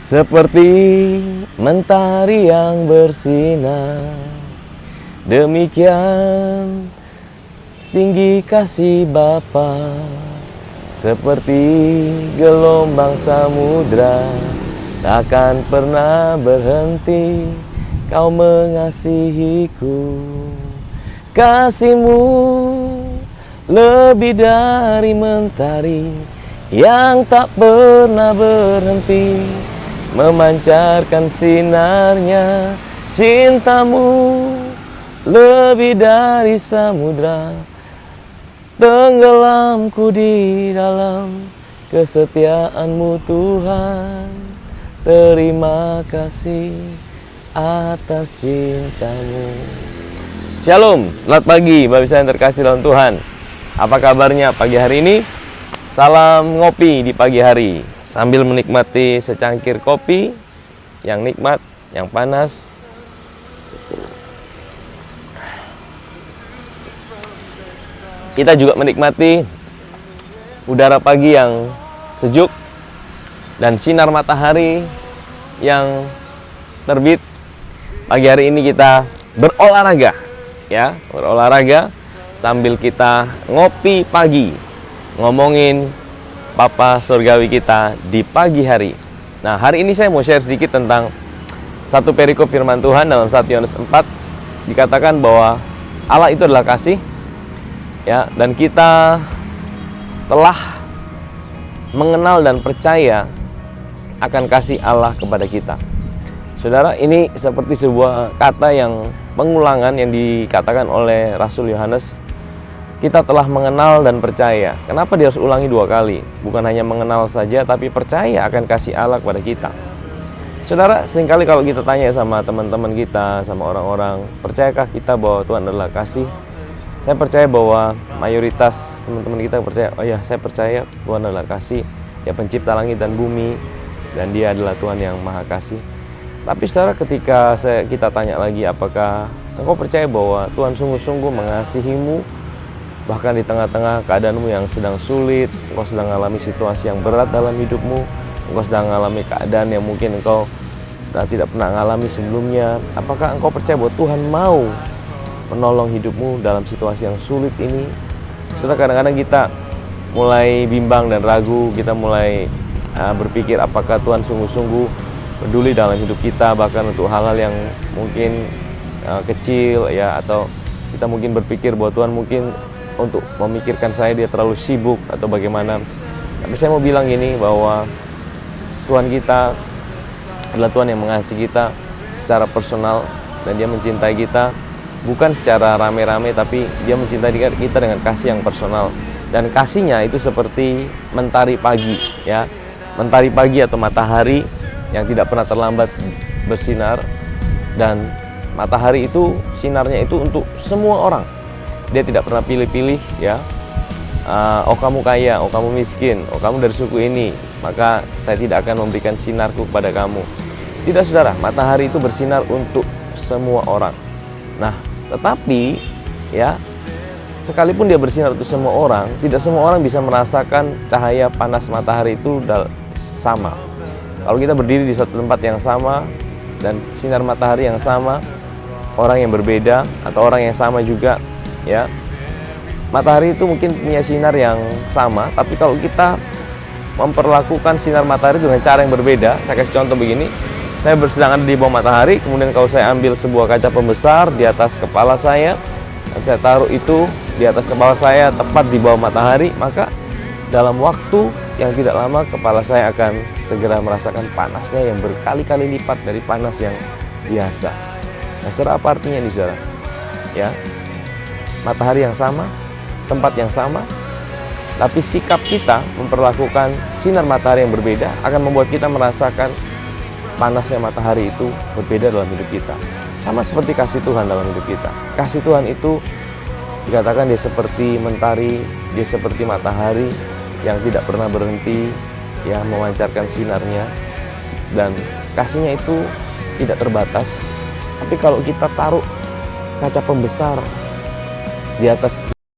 Seperti mentari yang bersinar, demikian tinggi kasih Bapa. Seperti gelombang samudra, takkan pernah berhenti Kau mengasihiku. Kasih-Mu lebih dari mentari yang tak pernah berhenti memancarkan sinarnya. Cinta-Mu lebih dari samudra, tenggelamku di dalam kesetiaan-Mu Tuhan. Terima kasih atas cinta-Mu. Shalom, selamat pagi Bapak Ibu yang terkasih dalam Tuhan. Apa kabarnya pagi hari ini? Salam ngopi di pagi hari sambil menikmati secangkir kopi yang nikmat, yang panas. Kita juga menikmati udara pagi yang sejuk dan sinar matahari yang terbit. Pagi hari ini kita berolahraga, ya, berolahraga sambil kita ngopi pagi, ngomongin Papa Surgawi kita di pagi hari. Nah, hari ini saya mau share sedikit tentang satu perikop firman Tuhan dalam 1 Yohanes 4. Dikatakan bahwa Allah itu adalah kasih, ya, dan kita telah mengenal dan percaya akan kasih Allah kepada kita. Saudara, ini seperti sebuah kata yang pengulangan yang dikatakan oleh Rasul Yohanes. Kita telah mengenal dan percaya. Kenapa dia harus ulangi 2 kali? Bukan hanya mengenal saja, tapi percaya akan kasih Allah kepada kita. Saudara, seringkali kalau kita tanya sama teman-teman kita, sama orang-orang, percayakah kita bahwa Tuhan adalah kasih? Saya percaya bahwa mayoritas teman-teman kita percaya, oh ya, saya percaya Tuhan adalah kasih, ya, pencipta langit dan bumi, dan Dia adalah Tuhan yang maha kasih. Tapi saudara, ketika kita tanya lagi, apakah engkau percaya bahwa Tuhan sungguh-sungguh mengasihimu, bahkan di tengah-tengah keadaanmu yang sedang sulit, engkau sedang mengalami situasi yang berat dalam hidupmu, engkau sedang mengalami keadaan yang mungkin engkau tidak pernah mengalami sebelumnya. Apakah engkau percaya bahwa Tuhan mau menolong hidupmu dalam situasi yang sulit ini? Saudara, kadang-kadang kita mulai bimbang dan ragu, kita mulai berpikir apakah Tuhan sungguh-sungguh peduli dalam hidup kita, bahkan untuk hal-hal yang mungkin kecil, ya, atau kita mungkin berpikir bahwa Tuhan mungkin untuk memikirkan saya dia terlalu sibuk atau bagaimana. Tapi saya mau bilang gini, bahwa Tuhan kita adalah Tuhan yang mengasihi kita secara personal, dan Dia mencintai kita bukan secara rame-rame, tapi Dia mencintai kita dengan kasih yang personal. Dan kasihnya itu seperti mentari pagi, ya, mentari pagi atau matahari yang tidak pernah terlambat bersinar. Dan matahari itu sinarnya itu untuk semua orang. Dia tidak pernah pilih-pilih, ya. Oh, kamu kaya, oh, kamu miskin, oh, kamu dari suku ini, maka saya tidak akan memberikan sinarku kepada kamu. Tidak, saudara, matahari itu bersinar untuk semua orang. Nah, tetapi, ya, sekalipun dia bersinar untuk semua orang, tidak semua orang bisa merasakan cahaya panas matahari itu sama. Kalau kita berdiri di satu tempat yang sama dan sinar matahari yang sama, orang yang berbeda atau orang yang sama juga, ya, matahari itu mungkin punya sinar yang sama, tapi kalau kita memperlakukan sinar matahari dengan cara yang berbeda. Saya kasih contoh begini, saya sedang ada di bawah matahari, kemudian kalau saya ambil sebuah kaca pembesar di atas kepala saya, dan saya taruh itu di atas kepala saya tepat di bawah matahari, maka dalam waktu yang tidak lama kepala saya akan segera merasakan panasnya yang berkali-kali lipat dari panas yang biasa. Nah, saudara, apa artinya ini, saudara? Ya, matahari yang sama, tempat yang sama, tapi sikap kita memperlakukan sinar matahari yang berbeda akan membuat kita merasakan panasnya matahari itu berbeda dalam hidup kita. Sama seperti kasih Tuhan dalam hidup kita. Kasih Tuhan itu dikatakan dia seperti mentari, dia seperti matahari yang tidak pernah berhenti, ya, memancarkan sinarnya, dan kasihnya itu tidak terbatas. Tapi kalau kita taruh kaca pembesar di atas